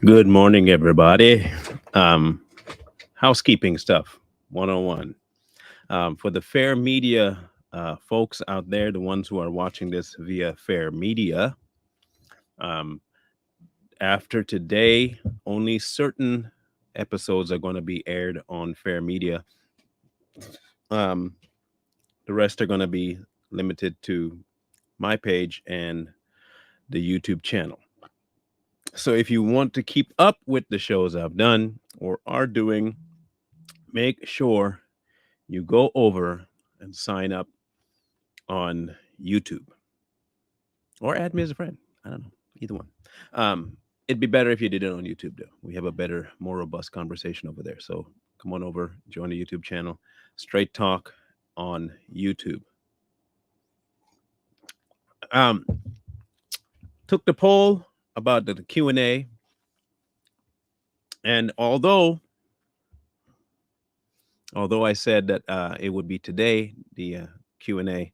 Good morning, everybody. Um, Housekeeping stuff 101. For the Fair Media folks out there, the ones who are watching this via Fair Media, um, after today, only certain episodes are going to be aired on Fair Media. Um, the rest are going to be limited to my page and the YouTube channel. So if you want to keep up with the shows I've done or are doing, make sure you go over and sign up on YouTube or add me as a friend. I don't know, either one. It'd be better if you did it on YouTube, though. We have a better, more robust conversation over there. So come on over, join the YouTube channel, Straight Talk on YouTube. Um, took the poll about the Q&A, and although I said that it would be today, the Q&A,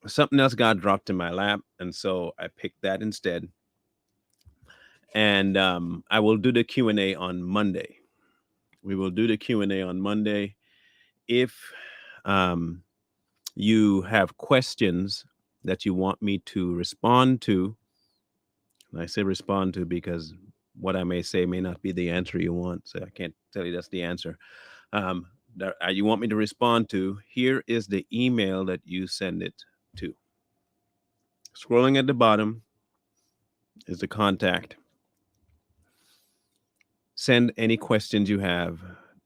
something else got dropped in my lap, and so I picked that instead. And I will do the Q&A on Monday. We will do the Q&A on Monday. If um, you have questions that you want me to respond to, and I say respond to because what I may say may not be the answer you want, so I can't tell you that's the answer. That you want me to respond to, here is the email that you send it to. Scrolling at the bottom is the contact. Send any questions you have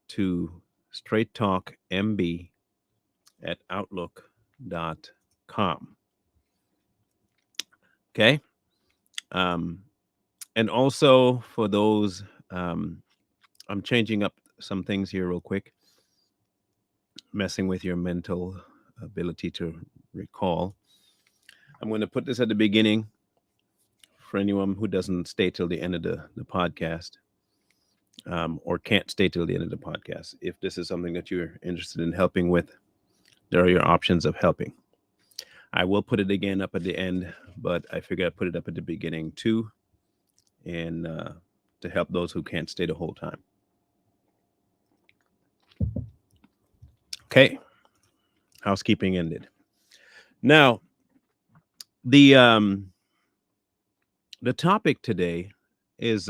to straighttalkmb@outlook.com. Okay. And also for those, I'm changing up some things here real quick, messing with your mental ability to recall. I'm going to put this at the beginning for anyone who doesn't stay till the end of the podcast, or can't stay till the end of the podcast. If this is something that you're interested in helping with, there are your options of helping. I will put it again up at the end, but I figure I put it up at the beginning too, and to help those who can't stay the whole time. Okay, housekeeping ended. Now, the topic today is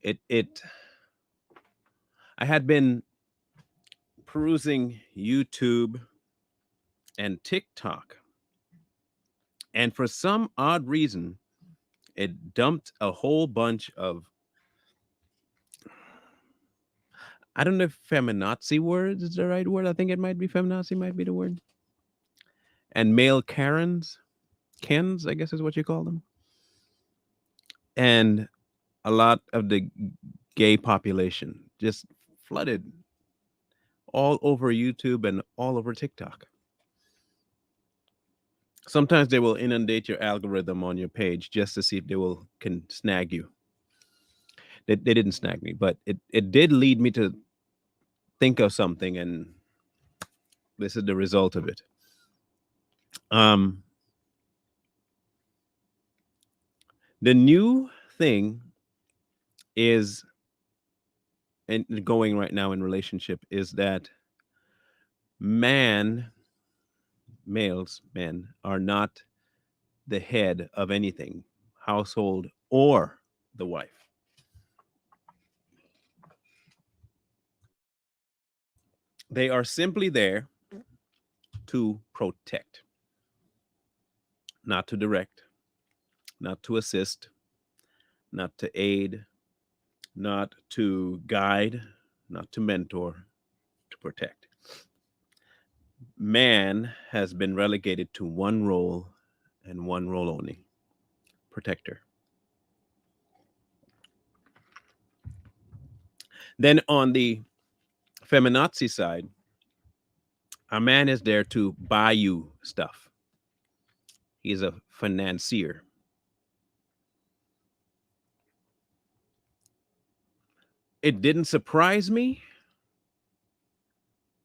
it. I had been perusing YouTube and TikTok, and for some odd reason, it dumped a whole bunch of, I don't know if feminazi words is the right word. I think it might be feminazi, might be the word. And male Karens, Kens, I guess is what you call them. And a lot of the gay population just flooded all over YouTube and all over TikTok. Sometimes they will inundate your algorithm on your page just to see if can snag you. They didn't snag me, but it did lead me to think of something, and this is the result of it. The new thing is, and going right now in relationship, is that men are not the head of anything, household or the wife. They are simply there to protect, not to direct, not to assist, not to aid, not to guide, not to mentor, to protect. Man has been relegated to one role and one role only: protector. Then on the feminazi side, a man is there to buy you stuff. He's a financier. It didn't surprise me,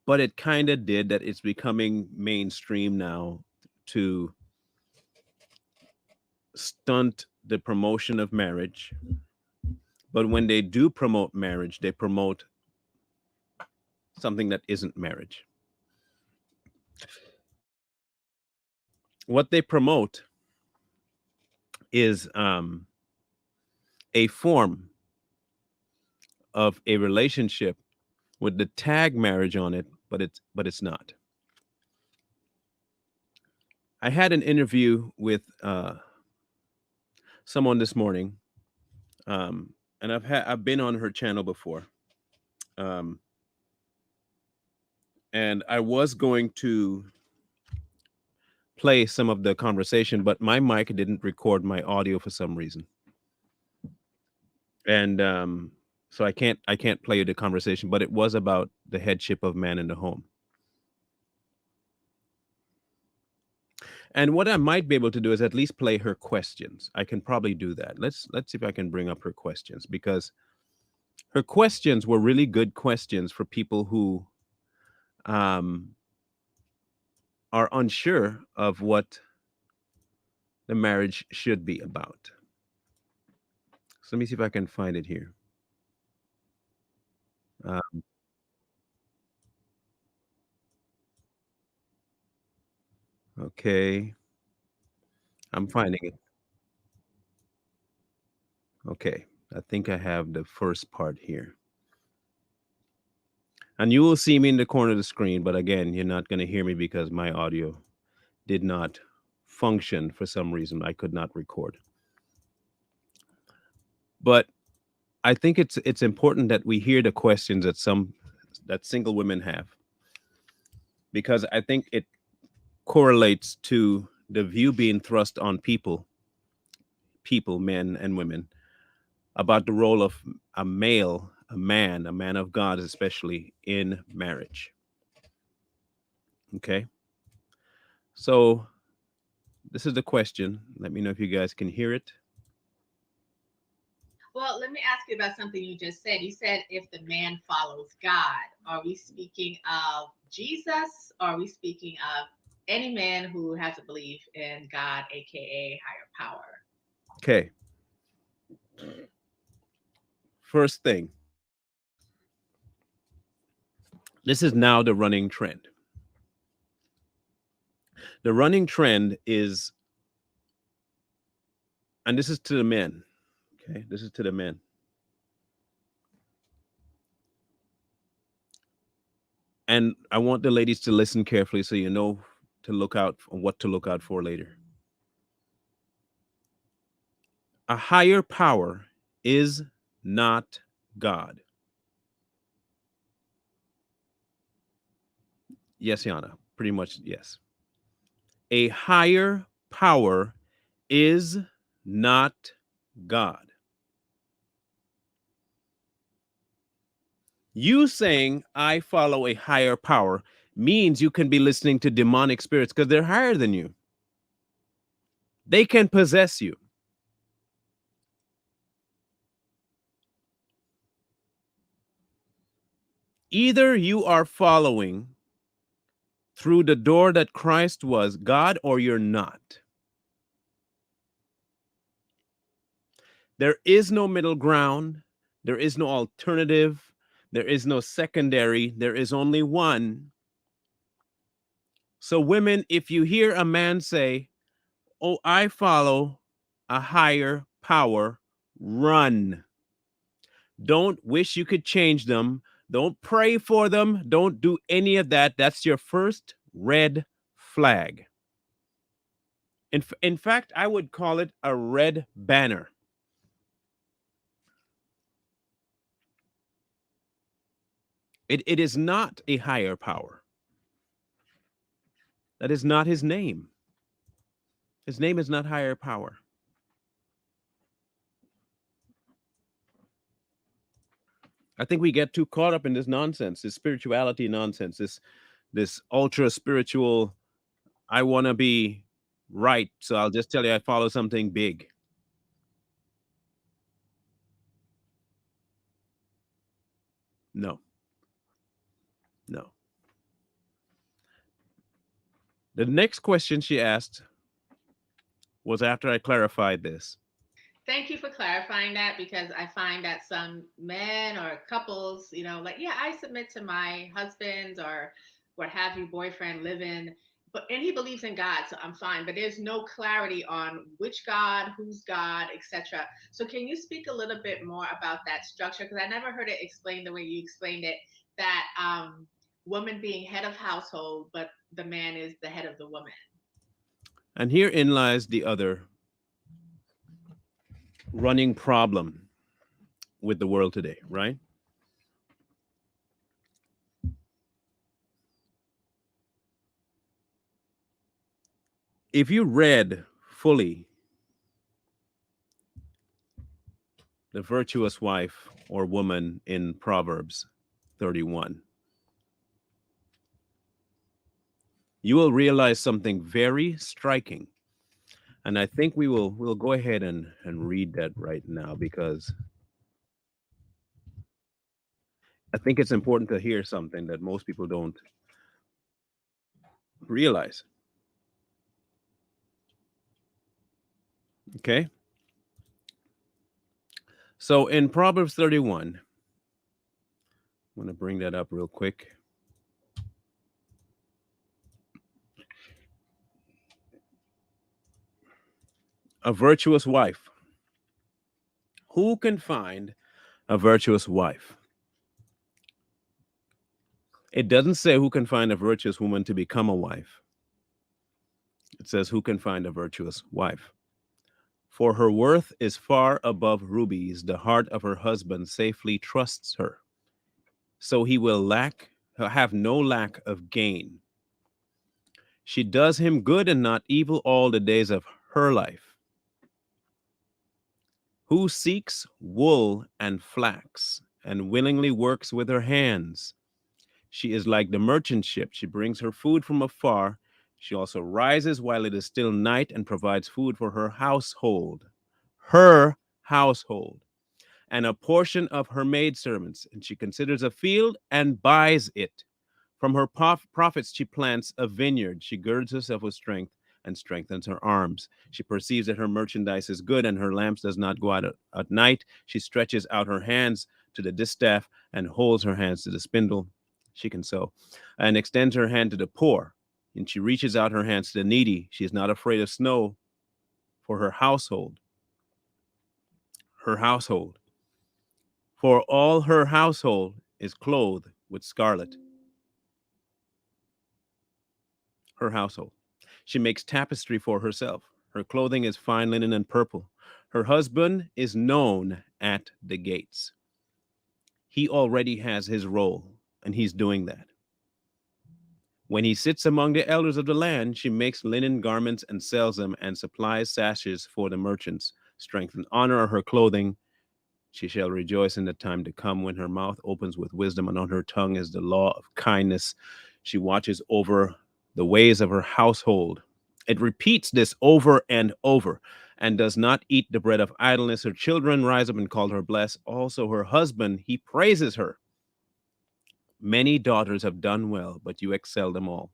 but it kind of did that it's becoming mainstream now to stunt the promotion of marriage. But when they do promote marriage, they promote something that isn't marriage. What they promote is a form of a relationship with the tag marriage on it, but it's not. I had an interview with someone this morning, um, and I've been on her channel before, um, and I was going to play some of the conversation, but my mic didn't record my audio for some reason, and so I can't play the conversation. But it was about the headship of man in the home. And what I might be able to do is at least play her questions. I can probably do that. Let's see if I can bring up her questions, because her questions were really good questions for people who um, are unsure of what the marriage should be about. So let me see if I can find it here. Uh, okay, I'm finding it. Okay, I think I have the first part here. And you will see me in the corner of the screen, but again, you're not going to hear me because my audio did not function for some reason. I could not record. But I think it's important that we hear the questions that single women have, because I think it correlates to the view being thrust on people, men and women, about the role of a male, a man of God, especially in marriage. Okay. So this is the question. Let me know if you guys can hear it. Well, let me ask you about something you just said. You said if the man follows God, are we speaking of Jesus? Or are we speaking of any man who has a belief in God, aka higher power? Okay. First thing, this is now the running trend. The running trend is, and this is to the men. Okay. This is to the men. And I want the ladies to listen carefully so you know to look out for what to look out for later. A higher power is not God. Yes, Yana, pretty much yes. A higher power is not God. You saying I follow a higher power means you can be listening to demonic spirits because they're higher than you. They can possess you. Either you are following through the door that Christ was, God, or you're not. There is no middle ground. There is no alternative. There is no secondary. There is only one. So, women, if you hear a man say, "Oh, I follow a higher power," run. Don't wish you could change them. Don't pray for them. Don't do any of that. That's your first red flag. In fact, I would call it a red banner. It is not a higher power. That is not his name. His name is not higher power. I think we get too caught up in this nonsense, this spirituality nonsense, this ultra spiritual. I want to be right, so I'll just tell you I follow something big. No, no. The next question she asked Was after I clarified this. Thank you for clarifying that because I find that some men or couples, like, yeah, I submit to my husband or what have you, boyfriend, live in, but and he believes in God, so I'm fine. But there's no clarity on which God, who's God, etc. So can you speak a little bit more about that structure? Because I never heard it explained the way you explained it, that woman being head of household, but the man is the head of the woman. And herein lies the other running problem with the world today, right? If you read fully the virtuous wife or woman in Proverbs 31, you will realize something very striking. And I think we'll go ahead and read that right now because I think it's important to hear something that most people don't realize. Okay? So in Proverbs 31, I'm going to bring that up real quick. A virtuous wife. Who can find a virtuous wife? It doesn't say who can find a virtuous woman to become a wife. It says who can find a virtuous wife. For her worth is far above rubies. The heart of her husband safely trusts her. So he will have no lack of gain. She does him good and not evil all the days of her life. Who seeks wool and flax and willingly works with her hands? She is like the merchant ship. She brings her food from afar. She also rises while it is still night and provides food for her household. Her household. And a portion of her maidservants. And she considers a field and buys it. From her profits, she plants a vineyard. She girds herself with strength and strengthens her arms. She perceives that her merchandise is good and her lamps does not go out at night. She stretches out her hands to the distaff and holds her hands to the spindle. She can sew and extends her hand to the poor. And she reaches out her hands to the needy. She is not afraid of snow for her household. Her household. For all her household is clothed with scarlet. Her household. She makes tapestry for herself. Her clothing is fine linen and purple. Her husband is known at the gates. He already has his role, and he's doing that. When he sits among the elders of the land, she makes linen garments and sells them and supplies sashes for the merchants. Strength and honor are her clothing. She shall rejoice in the time to come when her mouth opens with wisdom, and on her tongue is the law of kindness. She watches over the ways of her household. It repeats this over and over and does not eat the bread of idleness. Her children rise up and call her blessed. Also, her husband, he praises her. Many daughters have done well, but you excel them all.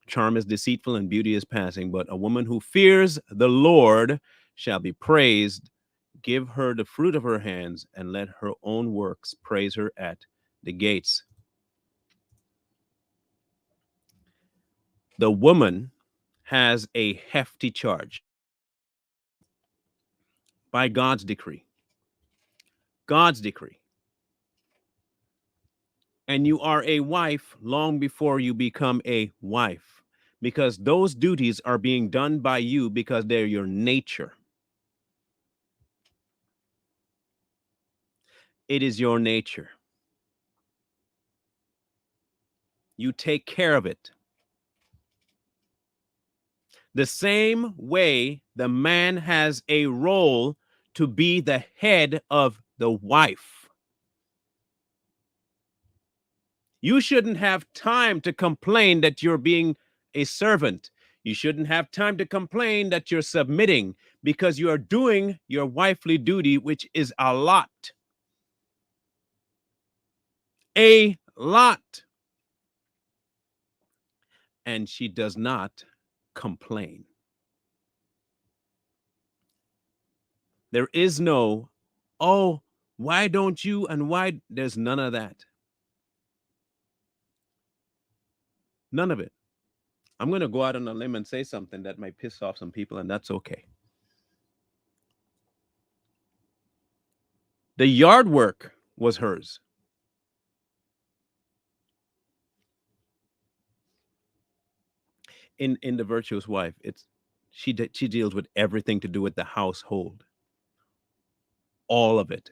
Charm is deceitful and beauty is passing, but a woman who fears the Lord shall be praised. Give her the fruit of her hands, and let her own works praise her at the gates. The woman has a hefty charge by God's decree. God's decree. And you are a wife long before you become a wife, because those duties are being done by you because they're your nature. It is your nature. You take care of it. The same way the man has a role to be the head of the wife. You shouldn't have time to complain that you're being a servant. You shouldn't have time to complain that you're submitting because you are doing your wifely duty, which is a lot. A lot. And she does not complain. There is no, oh, why don't you and why? There's none of that. None of it. I'm going to go out on a limb and say something that might piss off some people, and that's okay. The yard work was hers. In the virtuous wife, it's she deals with everything to do with the household, all of it: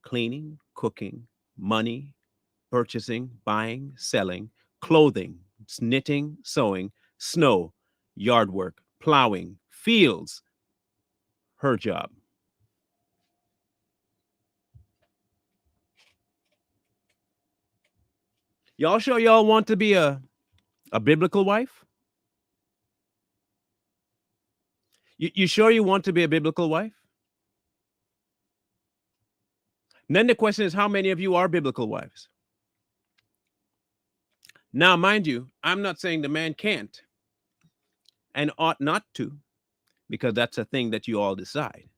cleaning, cooking, money, purchasing, buying, selling, clothing, knitting, sewing, snow, yard work, plowing, fields. Her job. Y'all sure y'all want to be a biblical wife? You sure you want to be a biblical wife? And then the question is, how many of you are biblical wives? Now, mind you, I'm not saying the man can't and ought not to, because that's a thing that you all decide.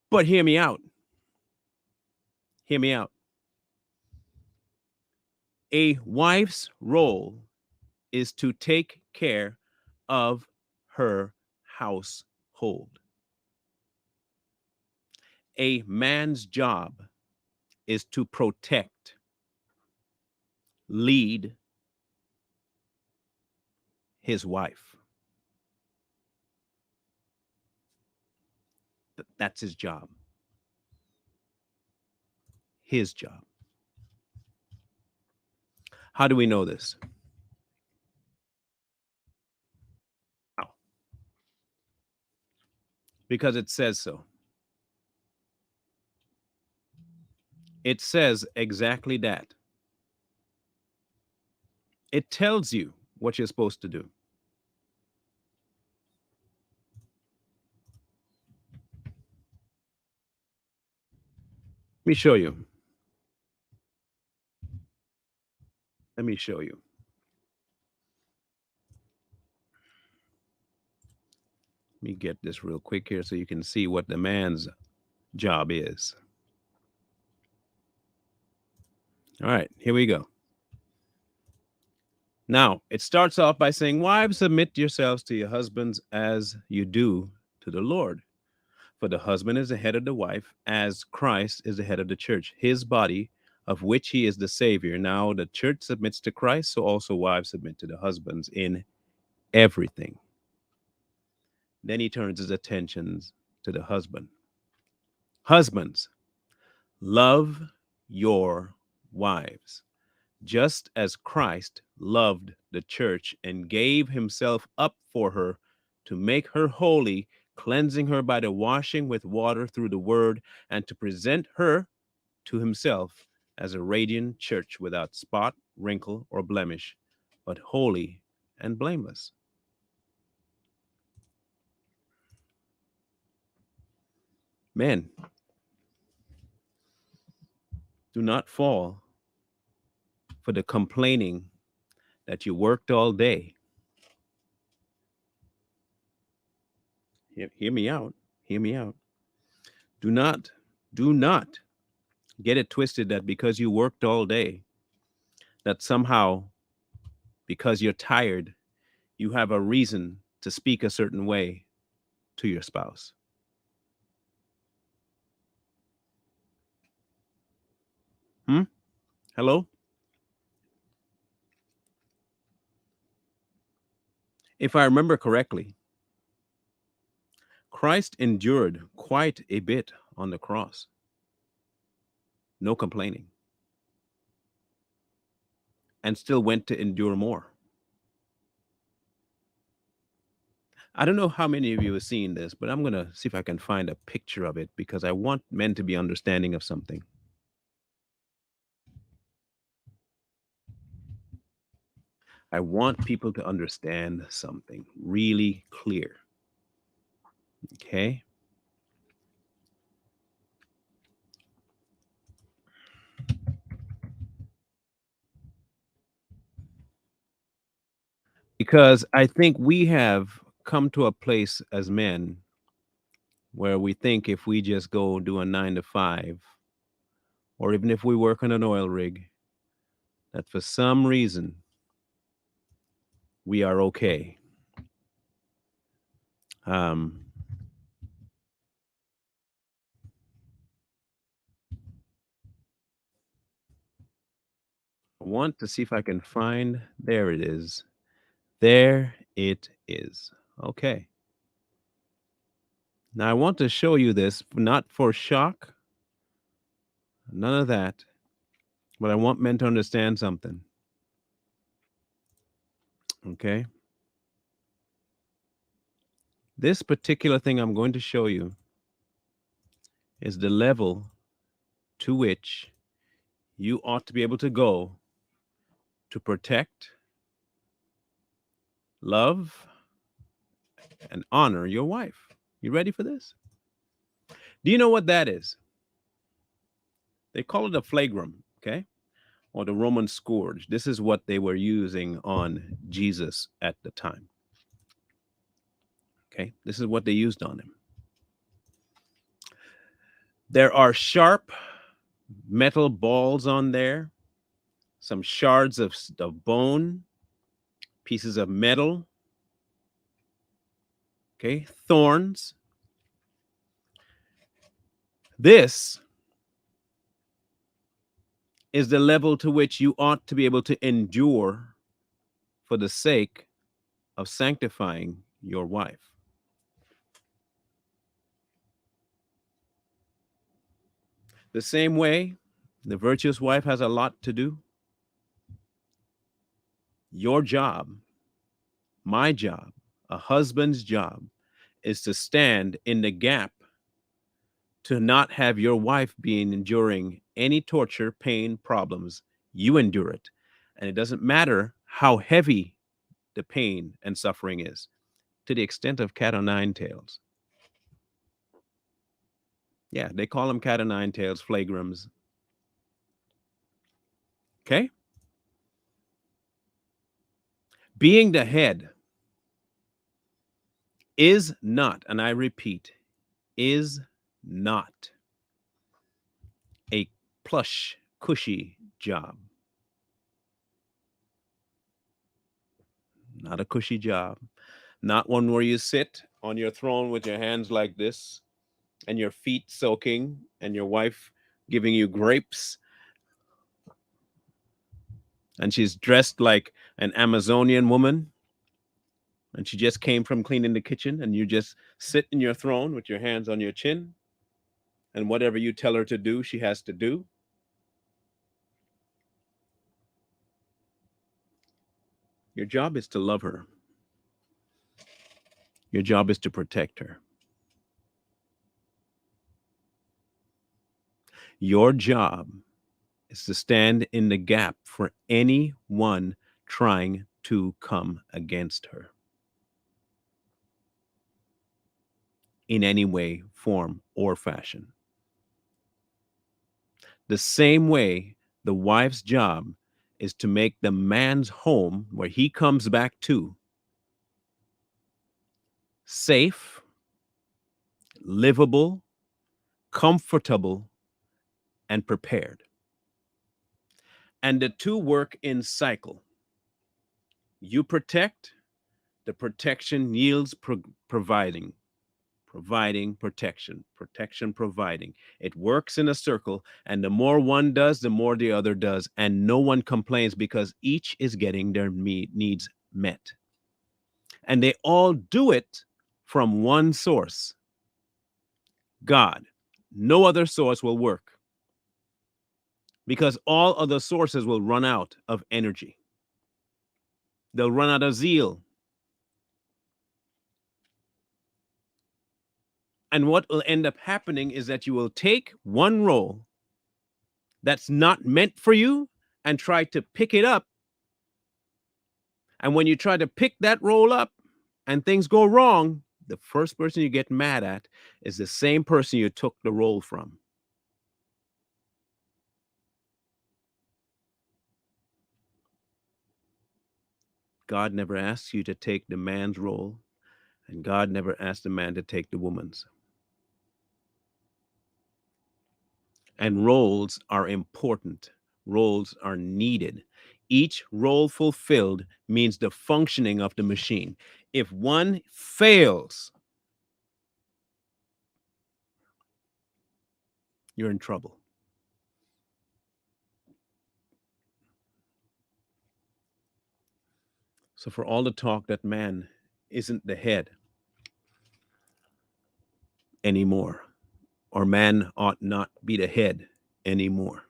But hear me out. Hear me out. A wife's role is to take care of her household. A man's job is to protect, lead his wife. That's his job. His job. How do we know this? How? Because it says so. It says exactly that. It tells you what you're supposed to do. Let me show you. Let me show you. Let me get this real quick here so you can see what the man's job is. All right, here we go. Now, it starts off by saying, wives, submit yourselves to your husbands as you do to the Lord. For the husband is the head of the wife, as Christ is the head of the church, his body, of which he is the Savior. Now, the church submits to Christ, so also wives submit to the husbands in everything. Then he turns his attentions to the husband. Husbands, love your wives, just as Christ loved the church and gave himself up for her to make her holy, cleansing her by the washing with water through the word, and to present her to himself as a radiant church without spot, wrinkle, or blemish, but holy and blameless. Men, do not fall for the complaining that you worked all day. Hear me out. Hear me out. Do not, do not get it twisted that because you worked all day, that somehow, because you're tired, you have a reason to speak a certain way to your spouse. Hmm? Hello? If I remember correctly, Christ endured quite a bit on the cross. No complaining. And still went to endure more. I don't know how many of you have seen this, but I'm going to see if I can find a picture of it because I want men to be understanding of something. I want people to understand something really clear. Okay? Because I think we have come to a place as men where we think if we just go do a 9 to 5, or even if we work on an oil rig, that for some reason we are okay. Um, I want to see if I can find. There it is. There it is. Okay. Now I want to show you this, not for shock, none of that, but I want men to understand something. Okay. This particular thing I'm going to show you is the level to which you ought to be able to go to protect, love, and honor your wife. You ready for this? Do you know what that is? They call it a flagrum, okay? Or the Roman scourge. This is what they were using on Jesus at the time. Okay? This is what they used on him. There are sharp metal balls on there, some shards of bone, pieces of metal, okay? Thorns. This is the level to which you ought to be able to endure for the sake of sanctifying your wife. The same way the virtuous wife has a lot to do, your job, my job, a husband's job is to stand in the gap to not have your wife being enduring any torture, pain, problems. You endure it. And it doesn't matter how heavy the pain and suffering is, to the extent of cat o' nine tails. Yeah, they call them cat o' nine tails, flagrums. Okay? Being the head is not, and I repeat, is not a plush, cushy job. Not a cushy job. Not one where you sit on your throne with your hands like this and your feet soaking and your wife giving you grapes and she's dressed like an Amazonian woman and she just came from cleaning the kitchen and you just sit in your throne with your hands on your chin and whatever you tell her to do, she has to do. Your job is to love her. Your job is to protect her. Your job is to stand in the gap for anyone trying to come against her in any way, form, or fashion. The same way the wife's job is to make the man's home where he comes back to safe, livable, comfortable, and prepared. And the two work in cycle. You protect, the protection yields providing, providing protection, protection providing. It works in a circle, and the more one does, the more the other does, and no one complains because each is getting their needs met. And they all do it from one source, God. No other source will work because all other sources will run out of energy. They'll run out of zeal. And what will end up happening is that you will take one role that's not meant for you and try to pick it up. And when you try to pick that role up and things go wrong, the first person you get mad at is the same person you took the role from. God never asks you to take the man's role, and God never asked the man to take the woman's. And roles are important, roles are needed. Each role fulfilled means the functioning of the machine. If one fails, you're in trouble. So, for all the talk that man isn't the head anymore, or man ought not be the head anymore,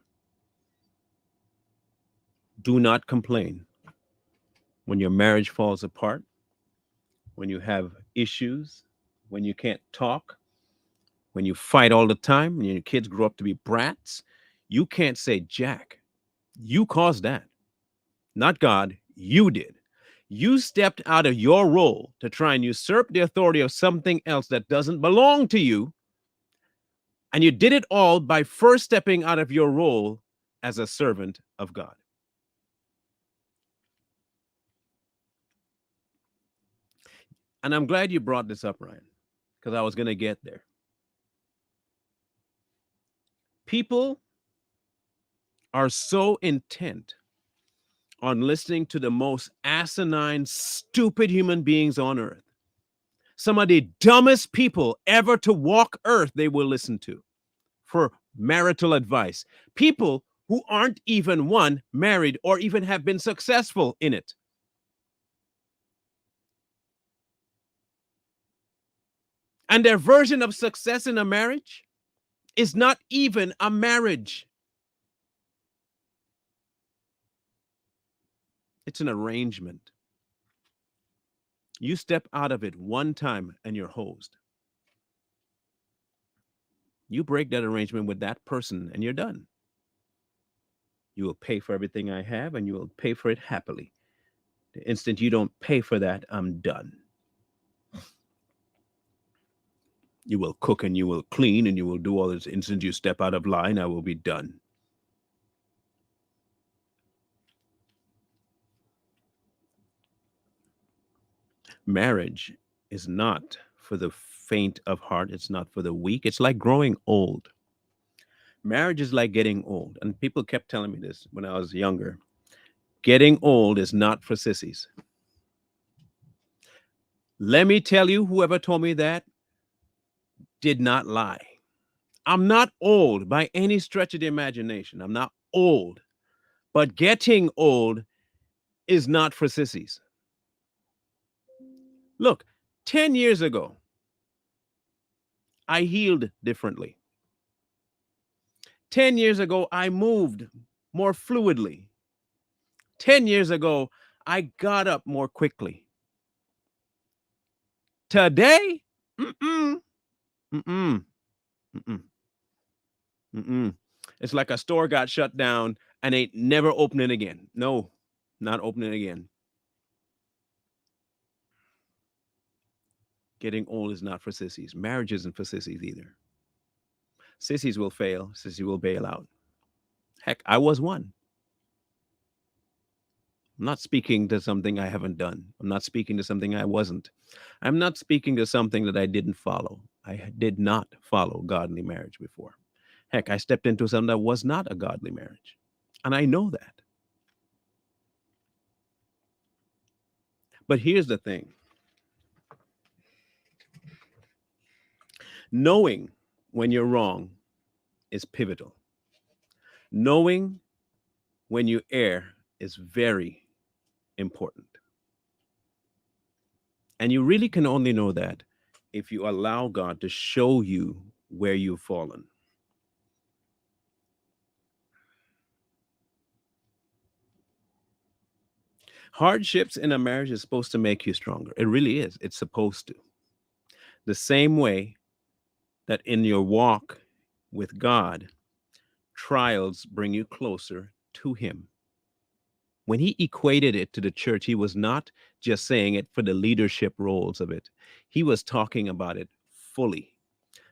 do not complain when your marriage falls apart, when you have issues, when you can't talk, when you fight all the time, and your kids grow up to be brats. You can't say, Jack, you caused that. Not God, you did. You stepped out of your role to try and usurp the authority of something else that doesn't belong to you. And you did it all by first stepping out of your role as a servant of God. And I'm glad you brought this up, Ryan, because I was going to get there. People are so intent on listening to the most asinine, stupid human beings on earth. Some of the dumbest people ever to walk earth, they will listen to for marital advice. People who aren't even one married or even have been successful in it. And their version of success in a marriage is not even a marriage, it's an arrangement. You step out of it one time and you're hosed. You break that arrangement with that person and you're done. You will pay for everything I have and you will pay for it happily. The instant you don't pay for that, I'm done. You will cook and you will clean and you will do all this. The instant you step out of line, I will be done. Marriage is not for the faint of heart, it's not for the weak. It's like growing old. Marriage is like getting old. And people kept telling me this when I was younger. Getting old is not for sissies. Let me tell you, whoever told me that did not lie. I'm not old by any stretch of the imagination. I'm not old. But getting old is not for sissies. Look, 10 years ago, I healed differently. 10 years ago, I moved more fluidly. 10 years ago, I got up more quickly. Today, mm-mm, mm-mm, mm-mm, mm-mm. It's like a store got shut down and ain't never opening again. No, not opening again. Getting old is not for sissies. Marriage isn't for sissies either. Sissies will fail. Sissies will bail out. Heck, I was one. I'm not speaking to something I haven't done. I'm not speaking to something I wasn't. I'm not speaking to something that I didn't follow. I did not follow godly marriage before. Heck, I stepped into something that was not a godly marriage. And I know that. But here's the thing, knowing when you're wrong is pivotal. Knowing when you err is very important. And you really can only know that if you allow God to show you where you've fallen. Hardships in a marriage is supposed to make you stronger. It really is. It's supposed to. The same way that in your walk with God, trials bring you closer to Him. When He equated it to the church, He was not just saying it for the leadership roles of it, He was talking about it fully.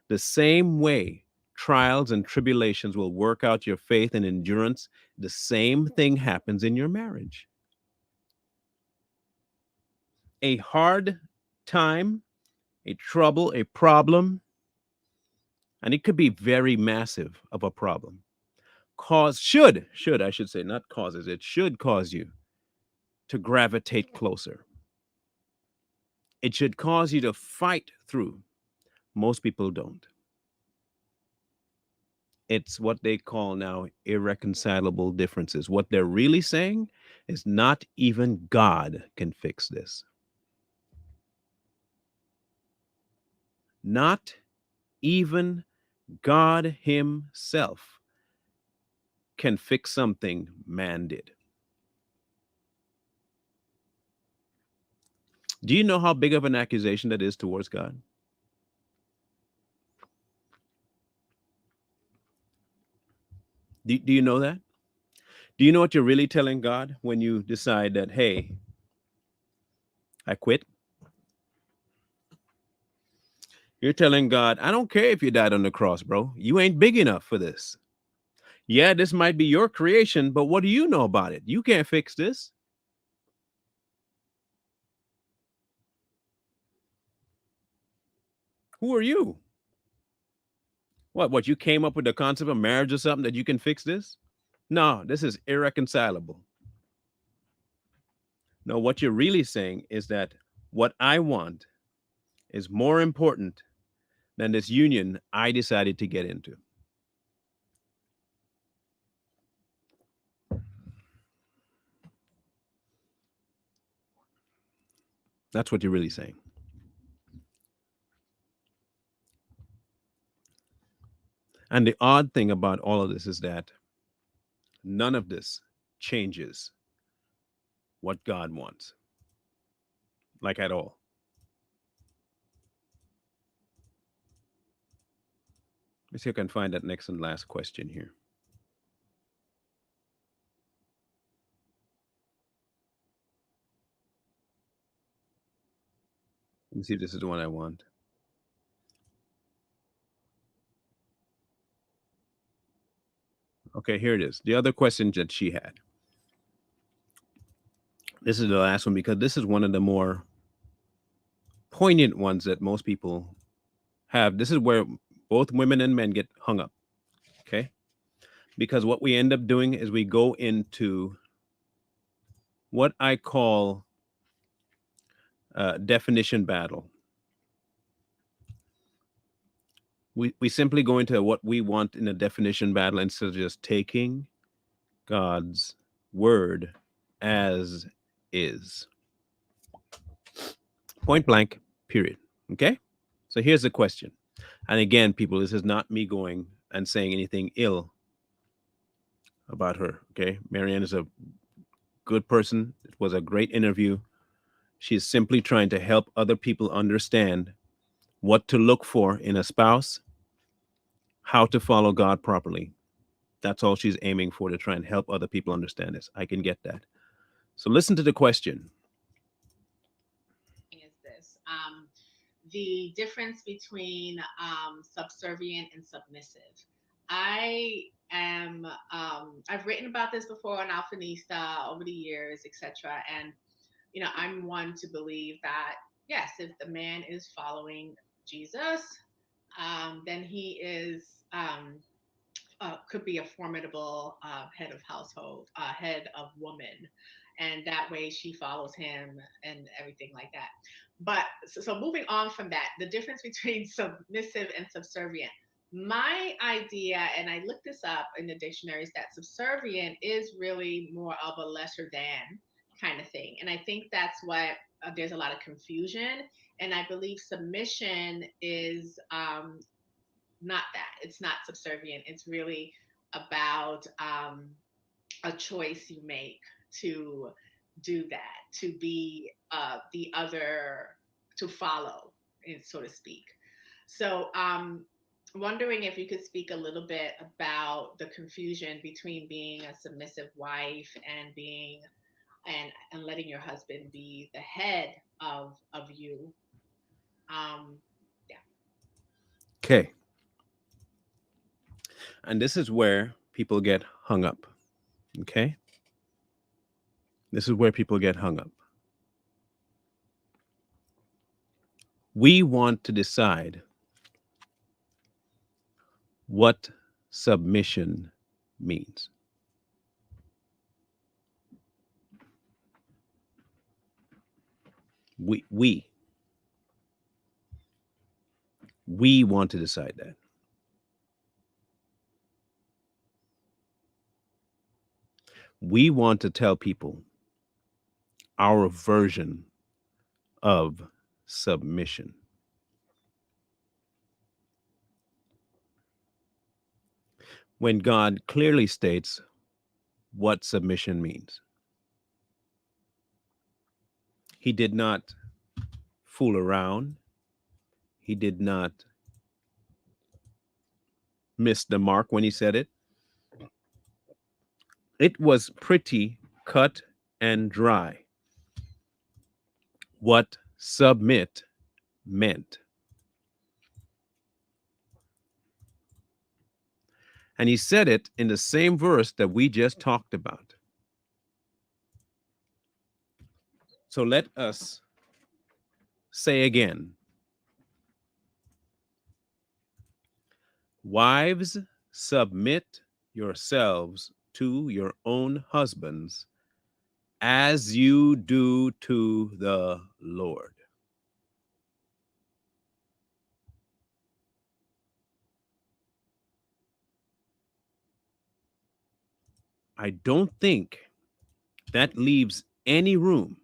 The same way trials and tribulations will work out your faith and endurance, the same thing happens in your marriage. A hard time, a trouble, a problem And it could be very massive of a problem. Should I should say, not causes, it should cause you to gravitate closer. It should cause you to fight through. Most people don't. It's what they call now irreconcilable differences. What they're really saying is not even God can fix this. Not even God Himself can fix something man did. Do you know how big of an accusation that is towards God? Do you know that? Do you know what you're really telling God when you decide that, hey, I quit? You're telling God, I don't care if you died on the cross, bro. You ain't big enough for this. Yeah, this might be your creation, but what do you know about it? You can't fix this. Who are you? What, you came up with the concept of marriage or something that you can fix this? No, this is irreconcilable. No, what you're really saying is that what I want is more important than this union I decided to get into. That's what you're really saying. And the odd thing about all of this is that none of this changes what God wants, like at all. Let's see if I can find that next and last question here. Let me see if this is the one I want. Okay, here it is. The other question that she had. This is the last one because this is one of the more poignant ones that most people have. This is where both women and men get hung up. Okay. Because what we end up doing is we go into what I call definition battle. We simply go into what we want in a definition battle instead of just taking God's word as is. Point blank, period. Okay? So here's the question. And again, people, this is not me going and saying anything ill about her. Okay? Marianne is a good person. It was a great interview. She's simply trying to help other people understand what to look for in a spouse, how to follow God properly. That's all she's aiming for, to try and help other people understand this. I can get that. So listen to the question. Is this the difference between subservient and submissive? I am I've written about this before on Alphanista over the years, etc. And I'm one to believe that yes, if the man is following Jesus, then he is could be a formidable head of household, head of woman, and that way she follows him and everything like that. But so moving on from that, the difference between submissive and subservient. My idea, and I looked this up in the dictionaries, that subservient is really more of a lesser than kind of thing, and I think that's what there's a lot of confusion. And I believe submission is not that. It's not subservient. It's really about a choice you make to do that, to be the other, to follow, so to speak. So, wondering if you could speak a little bit about the confusion between being a submissive wife and being and letting your husband be the head of you. Yeah. Okay. And this is where people get hung up. Okay. This is where people get hung up. We want to decide what submission means. We we we want to decide that. We want to tell people our version of submission. When God clearly states what submission means. He did not fool around. He did not miss the mark when he said it. It was pretty cut and dry what submit meant. And he said it in the same verse that we just talked about. So let us say again, wives, submit yourselves to your own husbands as you do to the Lord. I don't think that leaves any room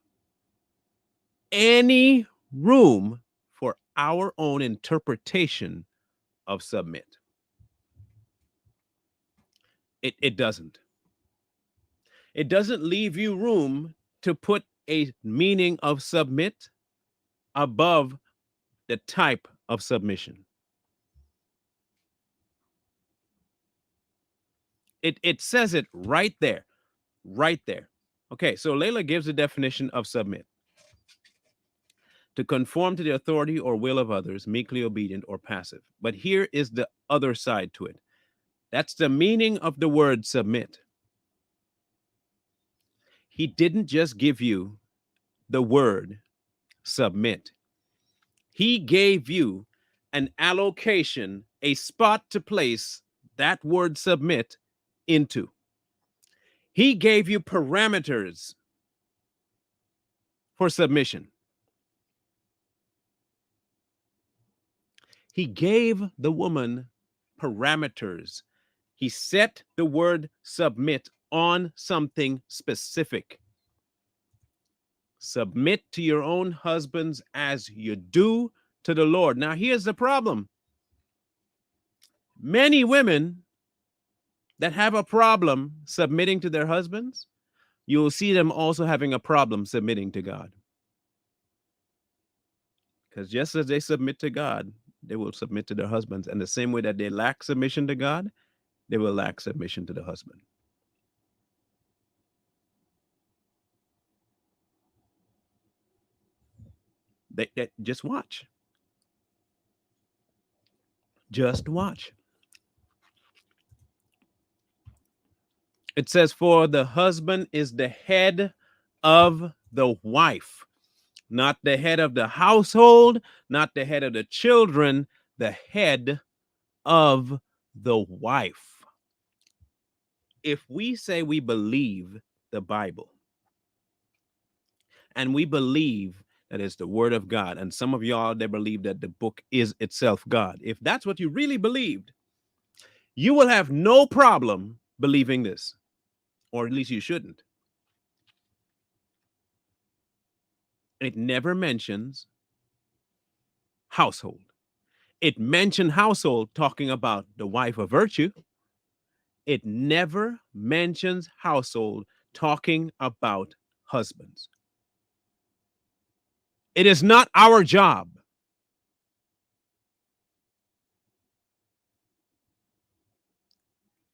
for our own interpretation of submit. It doesn't. It doesn't leave you room to put a meaning of submit above the type of submission. It says it right there, right there. Okay, so Layla gives a definition of submit: to conform to the authority or will of others, meekly obedient or passive. But here is the other side to it. That's the meaning of the word submit. He didn't just give you the word submit. He gave you an allocation, a spot to place that word submit into. He gave you parameters for submission. He gave the woman parameters. He set the word submit on something specific. Submit to your own husbands as you do to the Lord. Now, here's the problem. Many women that have a problem submitting to their husbands, you'll see them also having a problem submitting to God. Because just as they submit to God, they will submit to their husbands. And the same way that they lack submission to God, they will lack submission to the husband. They just watch. Just watch. It says, for the husband is the head of the wife, not the head of the household, not the head of the children, the head of the wife. If we say we believe the Bible and we believe that it's the word of God, and some of y'all, they believe that the book is itself God. If that's what you really believed, you will have no problem believing this, or at least you shouldn't. It never mentions household. It mentioned household talking about the wife of virtue. It never mentions household talking about husbands. It is not our job.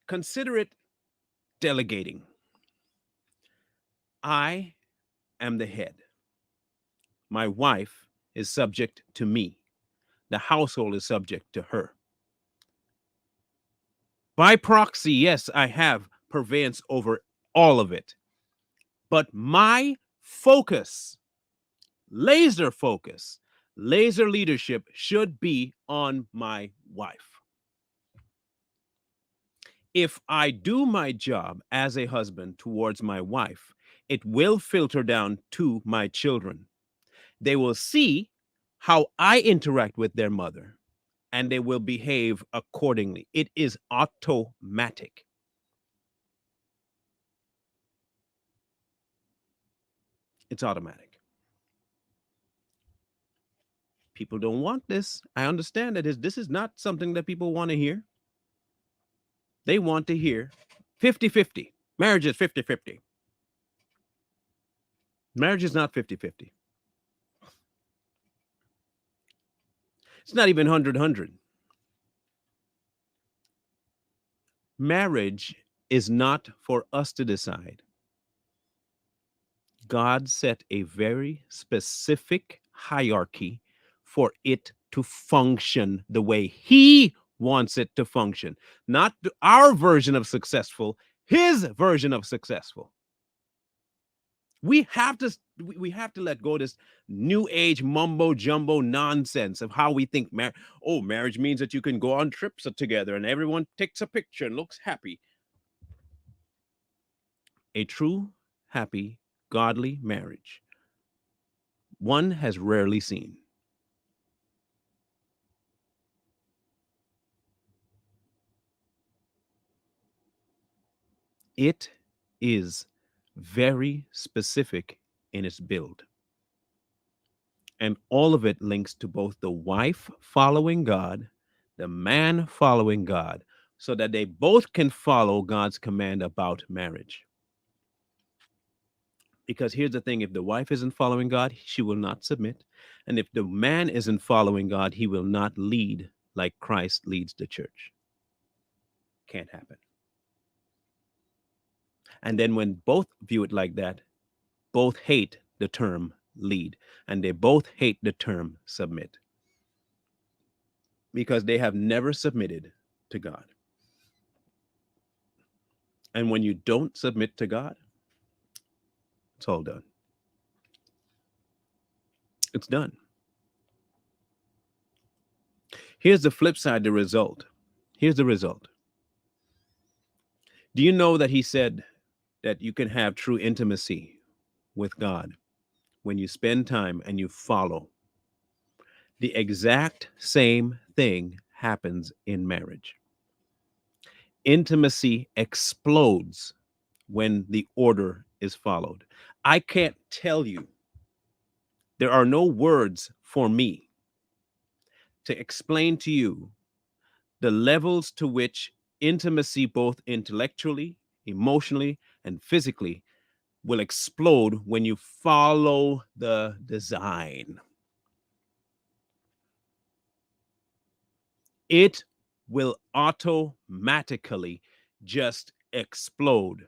Consider it delegating. I am the head. My wife is subject to me. The household is subject to her. By proxy, yes, I have purveyance over all of it. But my focus, laser focus, laser leadership should be on my wife. If I do my job as a husband towards my wife, it will filter down to my children. They will see how I interact with their mother and they will behave accordingly. It is automatic. It's automatic. People don't want this. I understand that this is not something that people want to hear. They want to hear 50-50. Marriage is 50-50. Marriage is not 50-50. It's not even 100-100. Marriage is not for us to decide. God set a very specific hierarchy for it to function the way He wants it to function, not our version of successful, His version of successful. We have to let go of this new age mumbo jumbo nonsense of how we think marriage means that you can go on trips together and everyone takes a picture and looks happy. A true, happy, godly marriage, one has rarely seen. It is very specific in its build. And all of it links to both the wife following God, the man following God, so that they both can follow God's command about marriage. Because here's the thing, if the wife isn't following God, she will not submit. And if the man isn't following God, he will not lead like Christ leads the church. Can't happen. And then when both view it like that, both hate the term lead and they both hate the term submit because they have never submitted to God. And when you don't submit to God, it's all done. It's done. Here's the flip side, the result. Here's the result. Do you know that He said that you can have true intimacy with God when you spend time and you follow? The exact same thing happens in marriage. Intimacy explodes when the order is followed. I can't tell you, there are no words for me to explain to you the levels to which intimacy, both intellectually, emotionally, and physically, will explode when you follow the design. It will automatically just explode.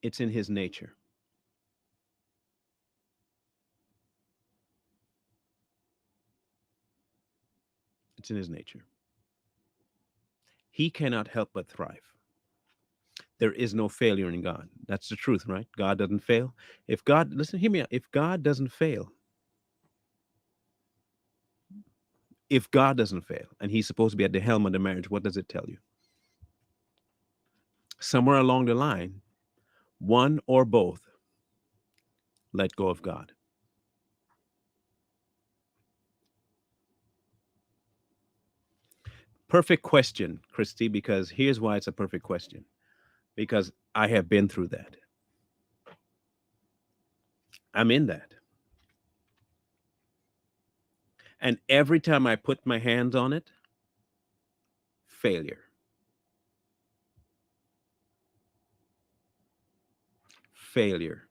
It's in His nature. It's in His nature. He cannot help but thrive. There is no failure in God. That's the truth, right? God doesn't fail. If God, listen, hear me out. If God doesn't fail and He's supposed to be at the helm of the marriage, what does it tell you? Somewhere along the line, one or both let go of God. Perfect question, Christy, because here's why it's a perfect question. Because I have been through that. I'm in that. And every time I put my hands on it, failure. Failure.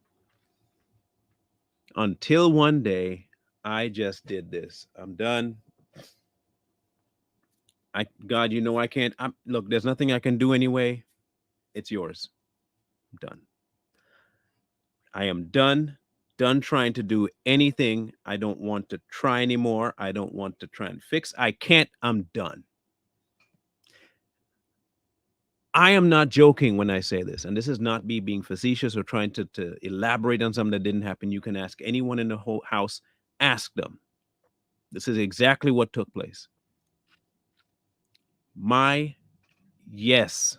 Until one day, I just did this. I'm done. God, I can't. Look, there's nothing I can do anyway. It's yours. I'm done. I am done. Done trying to do anything. I don't want to try anymore. I don't want to try and fix. I can't. I'm done. I am not joking when I say this, and this is not me being facetious or trying to elaborate on something that didn't happen. You can ask anyone in the whole house. Ask them. This is exactly what took place. My yes,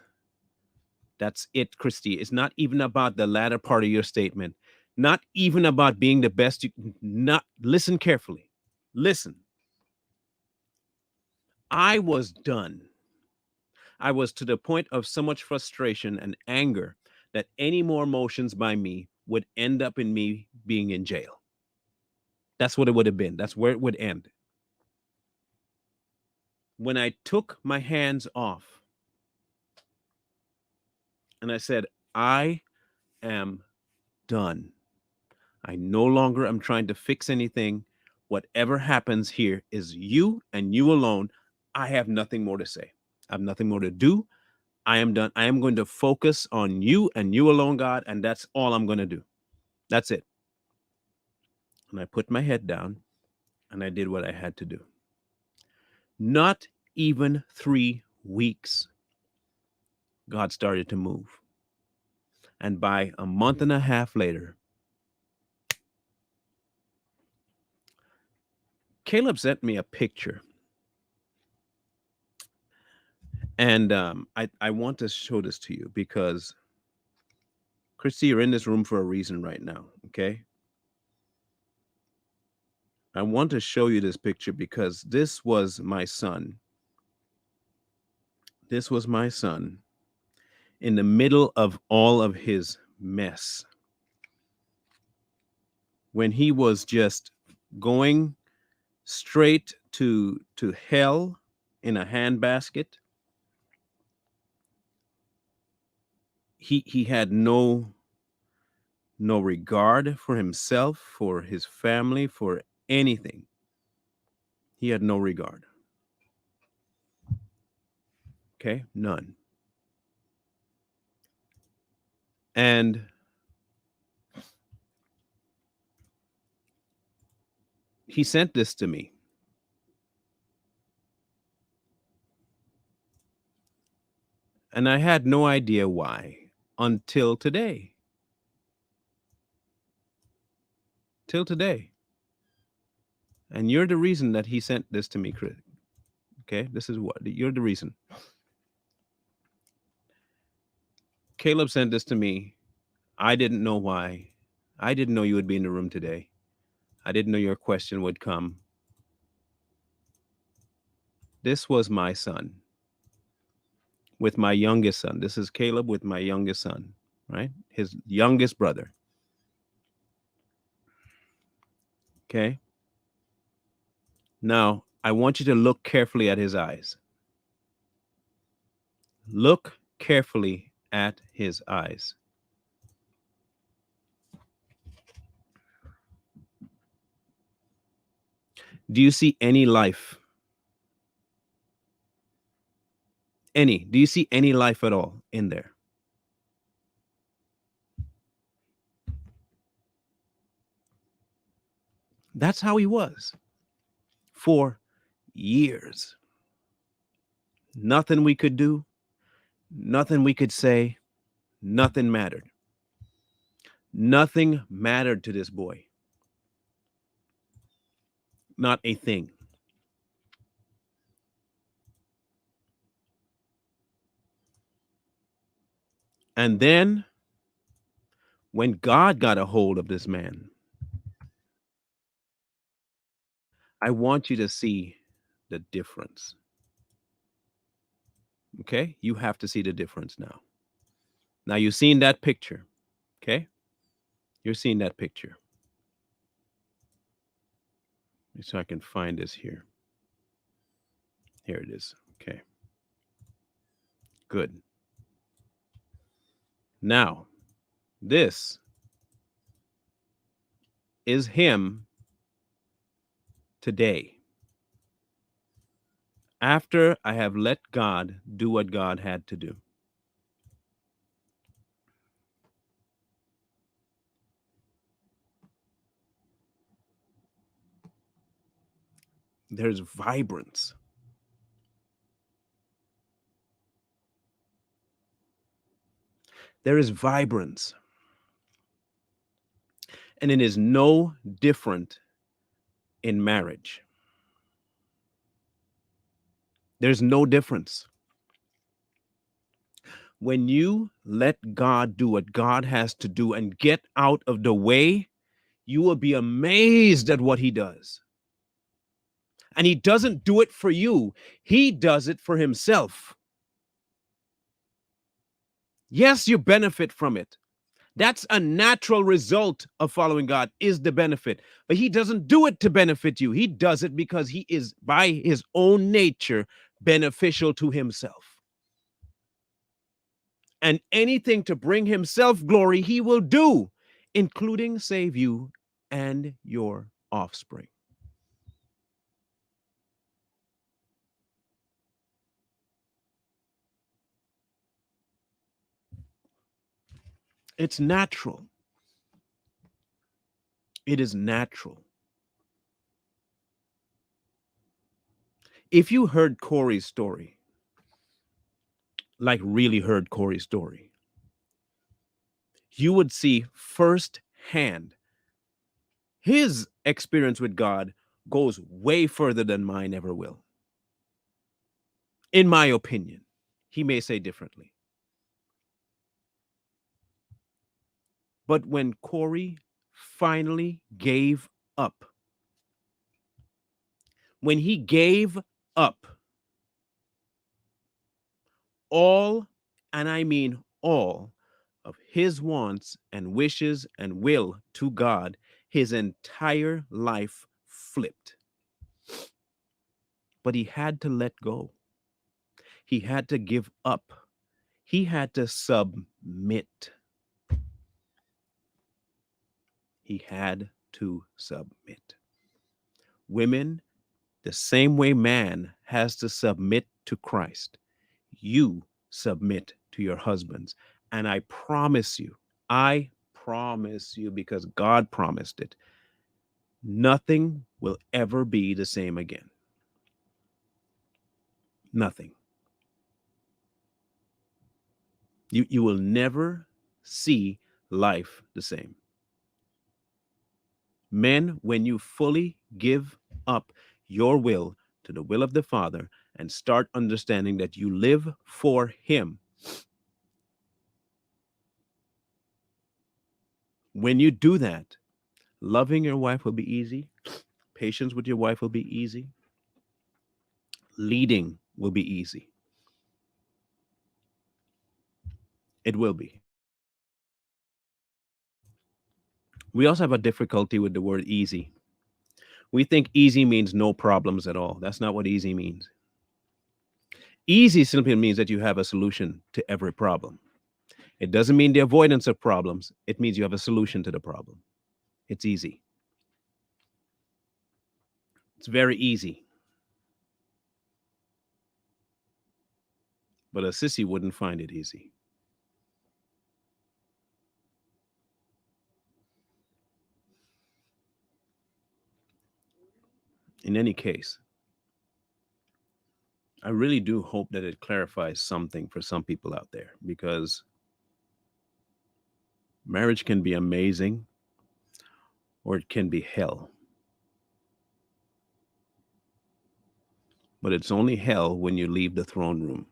that's it, Christy. It's not even about the latter part of your statement, not even about being the best. Not listen carefully. Listen. I was done. I was to the point of so much frustration and anger that any more motions by me would end up in me being in jail. That's what it would have been. That's where it would end. When I took my hands off and I said, I am done. I no longer am trying to fix anything. Whatever happens here is you and you alone. I have nothing more to say. I have nothing more to do. I am done. I am going to focus on you and you alone, God, and that's all I'm going to do. That's it. And I put my head down and I did what I had to do. Not even 3 weeks, God started to move. And by a month and a half later, Caleb sent me a picture. And I want to show this to you because, Christy, you're in this room for a reason right now, okay? I want to show you this picture because this was my son. This was my son in the middle of all of his mess when he was just going straight to hell in a handbasket. He had no regard for himself, for his family, for anything. He had no regard. Okay? None. And he sent this to me. And I had no idea why until today. Till today. And you're the reason that he sent this to me, Chris. Okay? This is what you're the reason. Caleb sent this to me. I didn't know why. I didn't know you would be in the room today. I didn't know your question would come. This was my son with my youngest son. This is Caleb with my youngest son, right? His youngest brother. Okay. Now, I want you to look carefully at his eyes. Look carefully at his eyes. Do you see any life? Any? Do you see any life at all in there? That's how he was for years. Nothing we could do, nothing we could say, nothing mattered. Nothing mattered to this boy. Not a thing. And then when God got a hold of this man, I want you to see the difference. Okay? You have to see the difference now. Now you've seen that picture. Okay? You're seeing that picture. So I can find this here. Here it is. Okay. Good. Now, this is him today. After I have let God do what God had to do. There's vibrance. There is vibrance. And it is no different in marriage. There's no difference. When you let God do what God has to do and get out of the way, you will be amazed at what he does. And he doesn't do it for you, he does it for himself. Yes, you benefit from it. That's a natural result of following God, is the benefit. But he doesn't do it to benefit you. He does it because he is, by his own nature, beneficial to himself. And anything to bring himself glory, he will do, including save you and your offspring. It's natural. It is natural. If you heard Corey's story, like really heard Corey's story, you would see firsthand his experience with God goes way further than mine ever will. In my opinion, he may say differently. But when Corey finally gave up, when he gave up all, and I mean all, of his wants and wishes and will to God, his entire life flipped. But he had to let go. He had to give up. He had to submit. He had to submit. Women, the same way man has to submit to Christ, you submit to your husbands. And I promise you, because God promised it, nothing will ever be the same again. Nothing. You will never see life the same. Men, when you fully give up your will to the will of the Father and start understanding that you live for Him, when you do that, loving your wife will be easy, patience with your wife will be easy, leading will be easy. It will be. We also have a difficulty with the word easy. We think easy means no problems at all. That's not what easy means. Easy simply means that you have a solution to every problem. It doesn't mean the avoidance of problems. It means you have a solution to the problem. It's easy. It's very easy. But a sissy wouldn't find it easy. In any case, I really do hope that it clarifies something for some people out there, because marriage can be amazing or it can be hell. But it's only hell when you leave the throne room.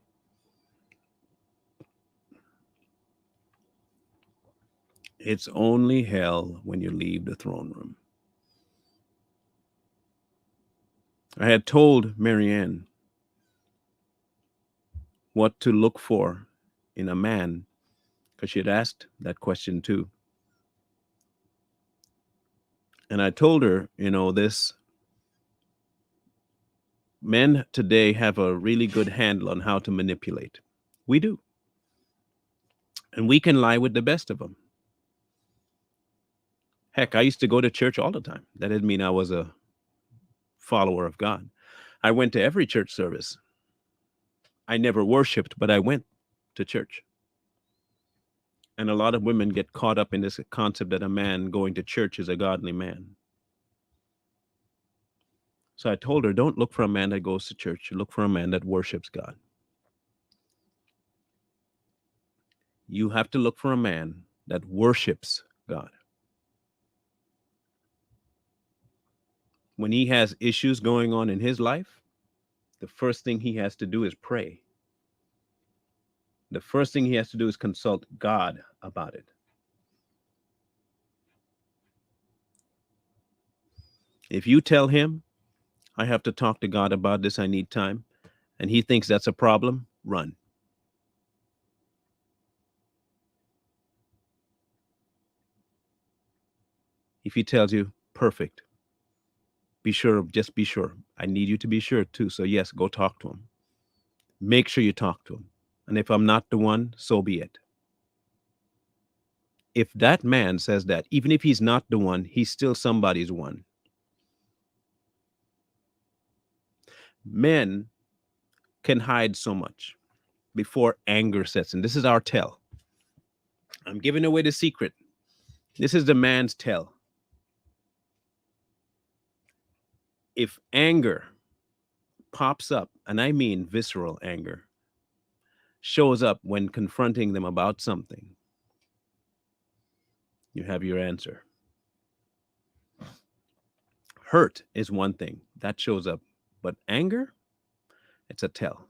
It's only hell when you leave the throne room. I had told Marianne what to look for in a man, because she had asked that question too. And I told her, this men today have a really good handle on how to manipulate. We do. And we can lie with the best of them. Heck, I used to go to church all the time. That didn't mean I was a follower of God. I went to every church service. I never worshiped, but I went to church. And a lot of women get caught up in this concept that a man going to church is a godly man. So I told her, don't look for a man that goes to church. Look for a man that worships God. You have to look for a man that worships God. When he has issues going on in his life, the first thing he has to do is pray. The first thing he has to do is consult God about it. If you tell him, I have to talk to God about this, I need time, and he thinks that's a problem, run. If he tells you, perfect, be sure, just be sure. I need you to be sure too. So, yes, go talk to him. Make sure you talk to him. And if I'm not the one, so be it. If that man says that, even if he's not the one, he's still somebody's one. Men can hide so much before anger sets in. This is our tell. I'm giving away the secret. This is the man's tell. If anger pops up, and I mean visceral anger, shows up when confronting them about something, you have your answer. Hurt is one thing that shows up, but anger, it's a tell.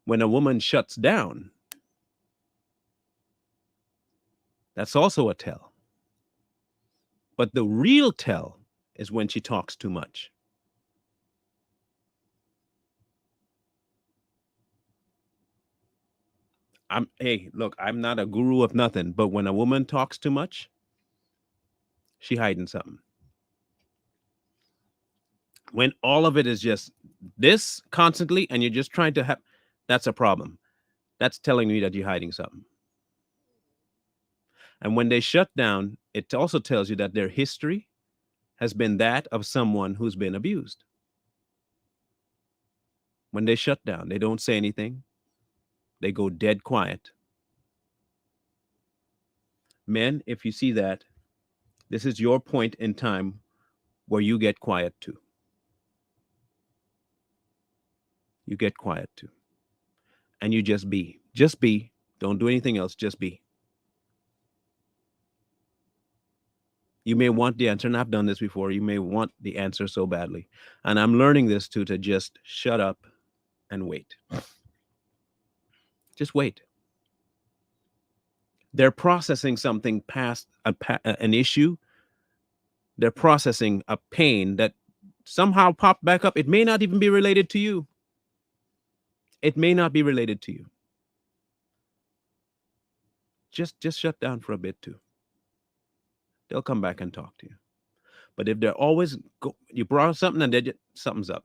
When a woman shuts down, that's also a tell. But the real tell is when she talks too much. Hey, look, I'm not a guru of nothing, but when a woman talks too much, she hiding something. When all of it is just this constantly and you're just trying to have, that's a problem. That's telling me that you're hiding something. And when they shut down, it also tells you that their history has been that of someone who's been abused. When they shut down, they don't say anything. They go dead quiet. Men, if you see that, this is your point in time where you get quiet too. You get quiet too. And you just be. Just be. Don't do anything else. Just be. You may want the answer, and I've done this before. You may want the answer so badly. And I'm learning this too, to just shut up and wait. Just wait. They're processing something past an issue. They're processing a pain that somehow popped back up. It may not even be related to you. It may not be related to you. Just shut down for a bit too. They'll come back and talk to you. But if they're always you brought something and something's up.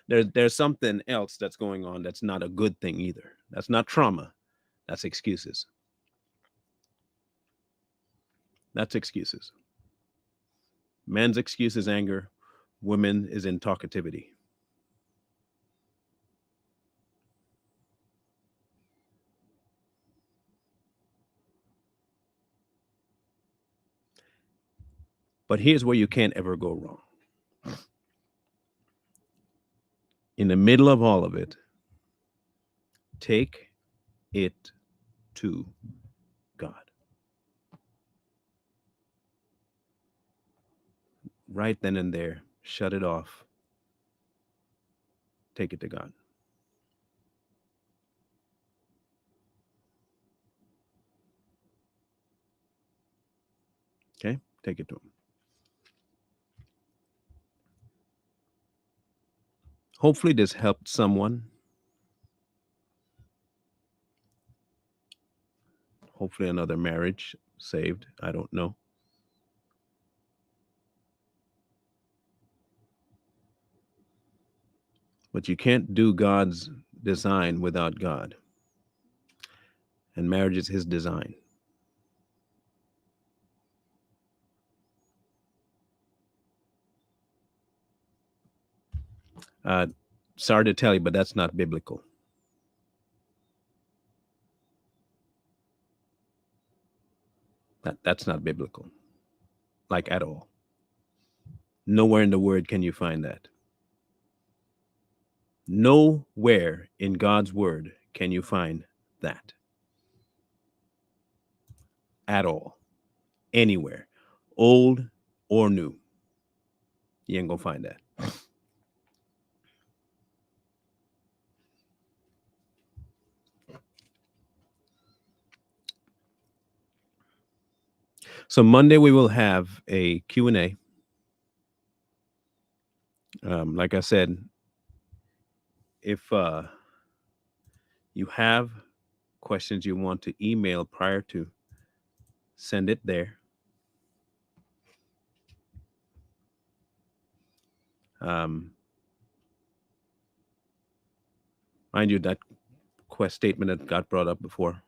There's something else that's going on that's not a good thing either. That's not trauma. That's excuses. That's excuses. Men's excuse is anger. Women is in talkativity. But here's where you can't ever go wrong. In the middle of all of it, take it to God. Right then and there, shut it off. Take it to God. Okay? Take it to Him. Hopefully, this helped someone. Hopefully, another marriage saved. I don't know. But you can't do God's design without God. And marriage is His design. Sorry to tell you, but that's not biblical. That's not biblical. Like at all. Nowhere in the Word can you find that. Nowhere in God's Word can you find that. At all. Anywhere. Old or new. You ain't gonna find that. So Monday we will have a Q&A. Like I said, if you have questions you want to email prior to, send it there. Mind you, that quest statement that got brought up before,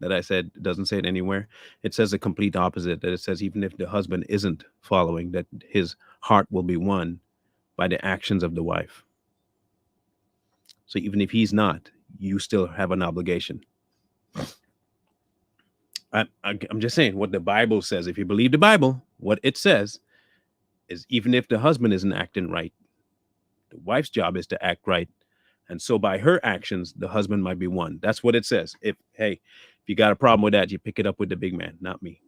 that I said, doesn't say it anywhere. It says the complete opposite, that it says even if the husband isn't following, that his heart will be won by the actions of the wife. So even if he's not, you still have an obligation. I'm just saying what the Bible says. If you believe the Bible, what it says is even if the husband isn't acting right, the wife's job is to act right. And so by her actions, the husband might be won. That's what it says. If you got a problem with that, you pick it up with the big man, not me.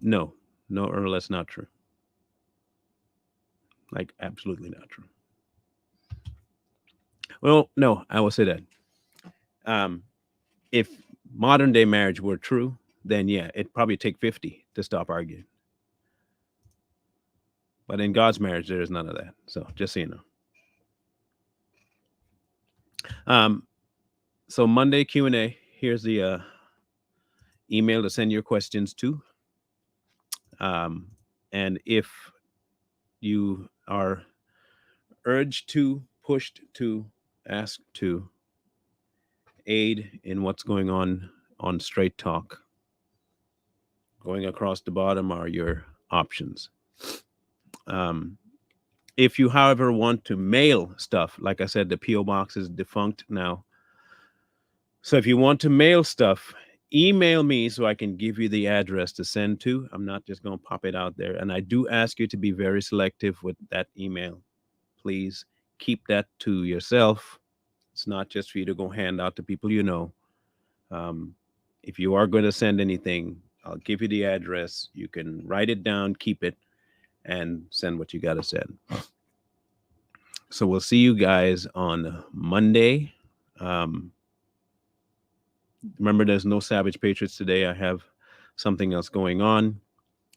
No, Earl, that's not true. Like, absolutely not true. Well, no, I will say that. If modern day marriage were true, then yeah, it'd probably take 50 to stop arguing. But in God's marriage, there is none of that. So just so you know. So Monday Q&A. Here's the email to send your questions to. And if you are urged to, pushed to, asked to aid in what's going on Straight Talk, going across the bottom are your options. If you, however, want to mail stuff, like I said, the P.O. box is defunct now. So if you want to mail stuff, email me so I can give you the address to send to. I'm not just going to pop it out there. And I do ask you to be very selective with that email. Please keep that to yourself. It's not just for you to go hand out to people you know. If you are going to send anything, I'll give you the address. You can write it down, keep it, and send what you got to send. So we'll see you guys on Monday. Remember, there's no Savage Patriots today. I have something else going on.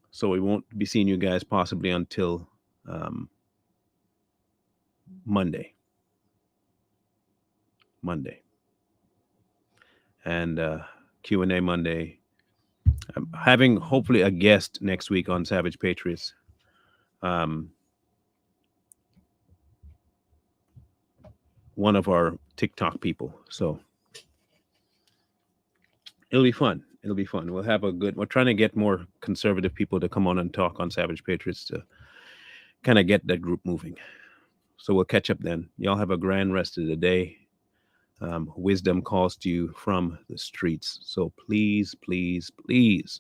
So we won't be seeing you guys possibly until Monday. And Q&A Monday. I'm having hopefully a guest next week on Savage Patriots. One of our TikTok people. So it'll be fun. We'll have we're trying to get more conservative people to come on and talk on Savage Patriots to kind of get that group moving. So we'll catch up then. Y'all have a grand rest of the day. Wisdom calls to you from the streets. So please, please, please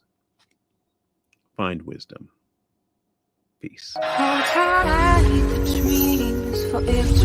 find wisdom. Peace. Hold tight, the dreams for if